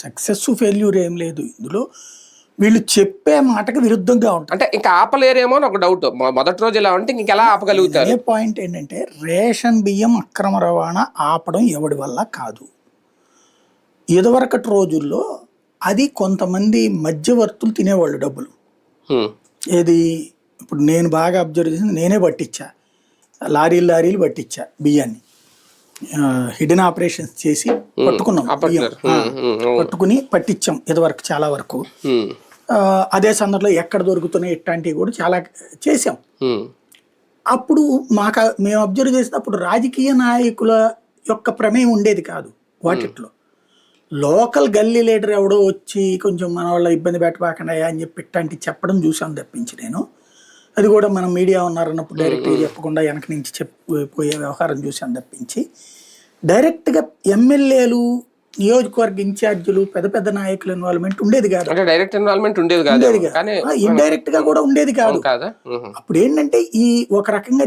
Success failure ఏం లేదు ఇందులో. వీళ్ళు చెప్పే మాటకి విరుద్ధంగా ఉంటారు. అంటే ఇంకా ఆపలేరేమో అని ఒక డౌట్. మొదటి రోజు ఇలా ఉంటే ఇంకెలా ఆపగలుగుతారు? అదే పాయింట్ ఏంటంటే రేషన్ బియ్యం అక్రమ రవాణా ఆపడం ఎవడి వల్ల కాదు. ఇదివరకటి రోజుల్లో అది కొంతమంది మధ్యవర్తులు తినేవాళ్ళు డబ్బులు. ఏది ఇప్పుడు నేను బాగా అబ్జర్వ్ చేసింది, నేనే పట్టించా, లారీలు పట్టించా బియ్యాన్ని. హిడెన్ ఆపరేషన్స్ చేసి పట్టుకున్నాం, పట్టుకుని పట్టించాం ఇదివరకు చాలా వరకు. అదే సందర్భంలో ఎక్కడ దొరుకుతున్నాయి ఇట్లాంటివి కూడా చాలా చేసాం. అప్పుడు మేము అబ్జర్వ్ చేసినప్పుడు రాజకీయ నాయకుల యొక్క ప్రమేయం ఉండేది కాదు వాటిట్లో. లోకల్ గల్లీ లీడర్ ఎవడో వచ్చి కొంచెం మన వాళ్ళ ఇబ్బంది పెట్టబాకండి అని చెప్పి ఇట్లాంటివి చెప్పడం చూసాను తప్పించి నేను అది కూడా మనం మీడియా ఉన్నారన్నప్పుడు డైరెక్ట్గా చెప్పకుండా వెనక నుంచి చెప్పిపోయే వ్యవహారం చూసాను తప్పించి, డైరెక్ట్గా ఎమ్మెల్యేలు, నియోజకవర్గ ఇన్ఛార్జీలు, పెద్ద పెద్ద నాయకుల ఇన్వాల్వ్మెంట్ ఉండేది కాదు. డైరెక్ట్ ఇన్వాల్వ్మెంట్ ఉండేది కాదు, ఇండైరెక్ట్ గా కూడా ఉండేది కాదు. అప్పుడు ఏంటంటే ఈ ఒక రకంగా